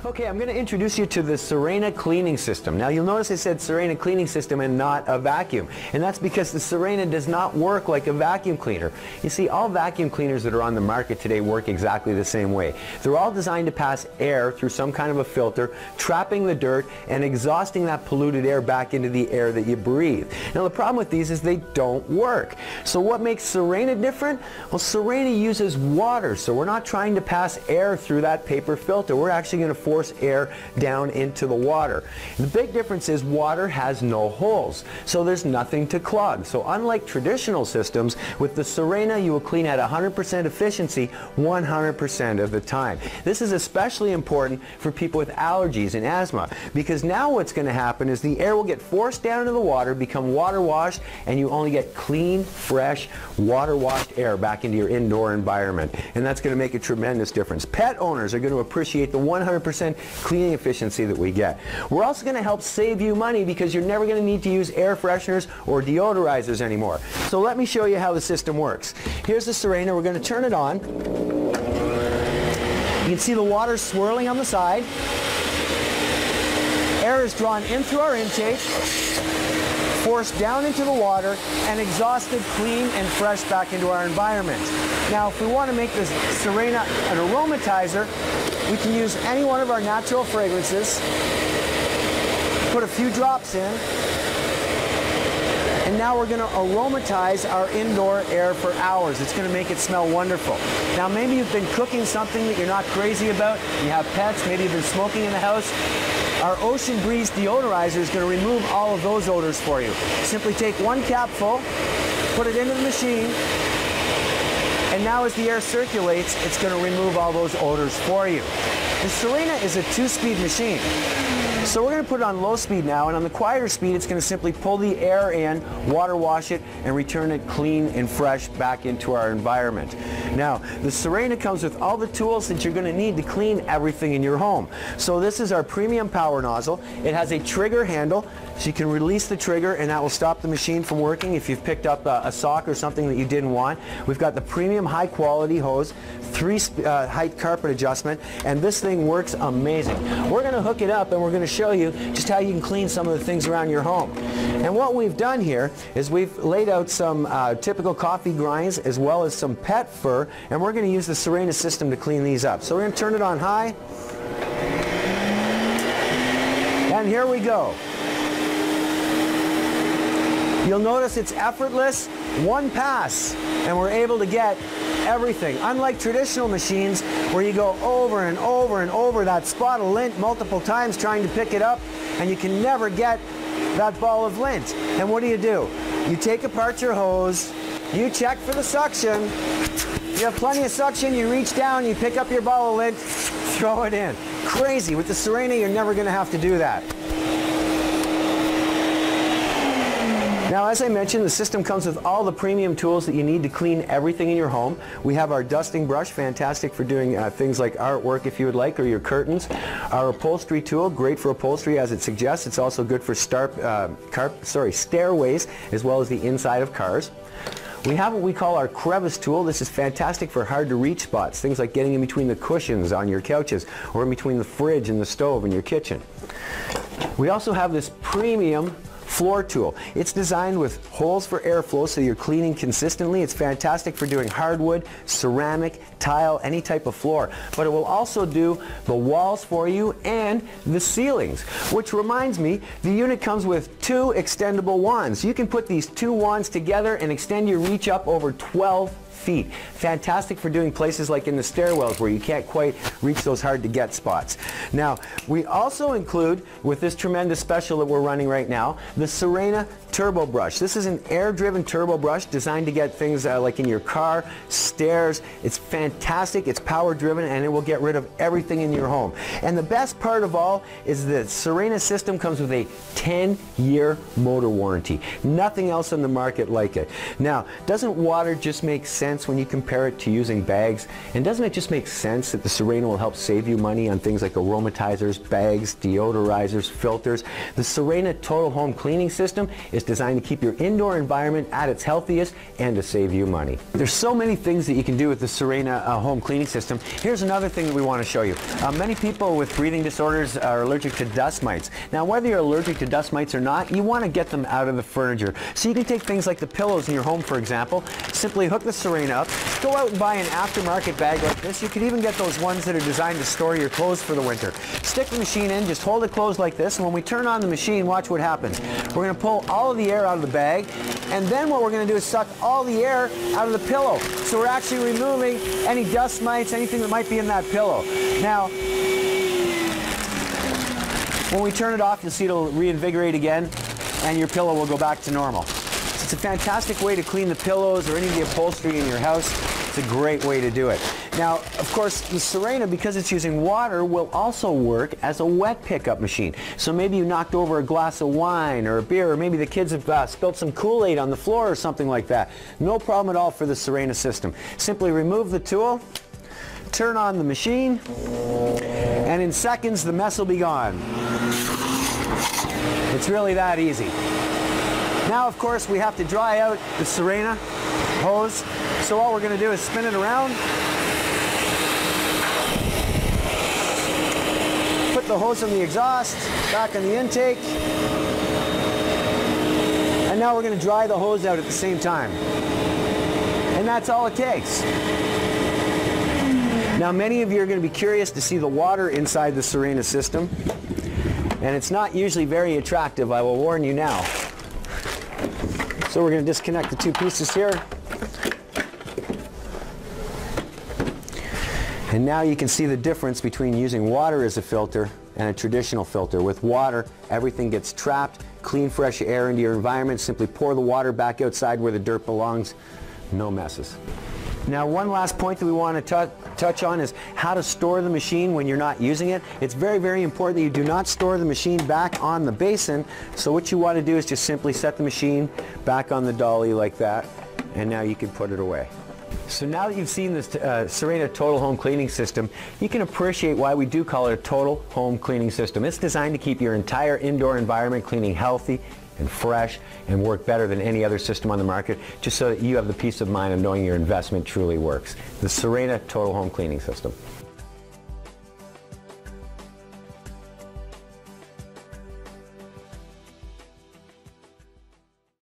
Okay, I'm going to introduce you to the Sirena cleaning system. Now you'll notice I said Sirena cleaning system and not a vacuum. And that's because the Sirena does not work like a vacuum cleaner. You see, all vacuum cleaners that are on the market today work exactly the same way. They're all designed to pass air through some kind of a filter, trapping the dirt and exhausting that polluted air back into the air that you breathe. Now the problem with these is they don't work. So what makes Sirena different? Well, Sirena uses water, so we're not trying to pass air through that paper filter. We're actually going to force air down into the water. The big difference is water has no holes, so there's nothing to clog. So unlike traditional systems, with the Sirena you will clean at 100% efficiency 100% of the time. This is especially important for people with allergies and asthma, because now what's going to happen is the air will get forced down into the water, become water washed, and you only get clean, fresh, water washed air back into your indoor environment. And that's going to make a tremendous difference. Pet owners are going to appreciate the 100% cleaning efficiency that we get. We're also going to help save you money because you're never going to need to use air fresheners or deodorizers anymore. So let me show you how the system works. Here's the Sirena. We're going to turn it on. You can see the water swirling on the side. Air is drawn in through our intake, forced down into the water, and exhausted clean and fresh back into our environment. Now, if we want to make this Sirena an aromatizer, we can use any one of our natural fragrances, put a few drops in, and now we're going to aromatize our indoor air for hours. It's going to make it smell wonderful. Now, maybe you've been cooking something that you're not crazy about, you have pets, maybe you've been smoking in the house. Our Ocean Breeze deodorizer is going to remove all of those odors for you. Simply take one capful, put it into the machine, and now as the air circulates, it's going to remove all those odors for you. The Sirena is a 2-speed machine. So we're going to put it on low speed now, and on the quieter speed it's going to simply pull the air in, water wash it, and return it clean and fresh back into our environment. Now, the Sirena comes with all the tools that you're going to need to clean everything in your home. So this is our premium power nozzle. It has a trigger handle, so you can release the trigger and that will stop the machine from working if you've picked up a sock or something that you didn't want. We've got the premium high quality hose, 3 height carpet adjustment, and this thing works amazing. We're going to hook it up and we're going to show you just how you can clean some of the things around your home. And what we've done here is we've laid out some typical coffee grinds as well as some pet fur, and we're going to use the Sirena system to clean these up. So we're going to turn it on high, and here we go. You'll notice it's effortless, one pass, and we're able to get everything. Unlike traditional machines where you go over and over and over that spot of lint multiple times trying to pick it up, and you can never get that ball of lint. And what do? You take apart your hose, you check for the suction, you have plenty of suction, you reach down, you pick up your ball of lint, throw it in. Crazy. With the Sirena, you're never going to have to do that. Now, as I mentioned, the system comes with all the premium tools that you need to clean everything in your home. We have our dusting brush, fantastic for doing things like artwork if you would like, or your curtains. Our upholstery tool, great for upholstery as it suggests. It's also good for stairways as well as the inside of cars. We have what we call our crevice tool. This is fantastic for hard to reach spots, things like getting in between the cushions on your couches or in between the fridge and the stove in your kitchen. We also have this premium floor tool. It's designed with holes for airflow so you're cleaning consistently. It's fantastic for doing hardwood, ceramic, tile, any type of floor. But it will also do the walls for you and the ceilings. Which reminds me, the unit comes with 2 extendable wands. You can put these 2 wands together and extend your reach up over 12 feet. Fantastic for doing places like in the stairwells where you can't quite reach those hard to get spots. Now, we also include, with this tremendous special that we're running right now, the Sirena Turbo Brush. This is an air-driven turbo brush designed to get things like in your car, stairs. It's fantastic, it's power-driven, and it will get rid of everything in your home. And the best part of all is the Sirena system comes with a 10-year motor warranty. Nothing else on the market like it. Now, doesn't water just make sense when you compare it to using bags? And doesn't it just make sense that the Sirena will help save you money on things like aromatizers, bags, deodorizers, filters? The Sirena Total Home Cleaning System is designed to keep your indoor environment at its healthiest and to save you money. There's so many things that you can do with the Sirena home cleaning system. Here's another thing that we want to show you. Many people with breathing disorders are allergic to dust mites. Now, whether you're allergic to dust mites or not, you want to get them out of the furniture. So you can take things like the pillows in your home, for example, simply hook the Sirena up, go out and buy an aftermarket bag like this. You can even get those ones that are designed to store your clothes for the winter. Stick the machine in, just hold it closed like this, and when we turn on the machine, watch what happens. We're going to pull all of the air out of the bag, and then what we're going to do is suck all the air out of the pillow. So we're actually removing any dust mites, anything that might be in that pillow. Now, when we turn it off, you'll see it'll reinvigorate again, and your pillow will go back to normal. So it's a fantastic way to clean the pillows or any of the upholstery in your house. It's a great way to do it. Now, of course, the Sirena, because it's using water, will also work as a wet pickup machine. So maybe you knocked over a glass of wine or a beer, or maybe the kids have spilled some Kool-Aid on the floor or something like that. No problem at all for the Sirena system. Simply remove the tool, turn on the machine, and in seconds the mess will be gone. It's really that easy. Now, of course, we have to dry out the Sirena hose. So all we're going to do is spin it around, put the hose on the exhaust, back on the intake, and now we're going to dry the hose out at the same time. And that's all it takes. Now, many of you are going to be curious to see the water inside the Sirena system, and it's not usually very attractive, I will warn you now. So we're going to disconnect the two pieces here. And now you can see the difference between using water as a filter and a traditional filter. With water, everything gets trapped, clean fresh air into your environment. Simply pour the water back outside where the dirt belongs. No messes. Now, one last point that we want to touch on is how to store the machine when you're not using it. It's very, very important that you do not store the machine back on the basin. So what you want to do is just simply set the machine back on the dolly like that, and now you can put it away. So now that you've seen this Sirena Total Home Cleaning System, you can appreciate why we do call it a Total Home Cleaning System. It's designed to keep your entire indoor environment cleaning healthy and fresh and work better than any other system on the market, just so that you have the peace of mind of knowing your investment truly works. The Sirena Total Home Cleaning System.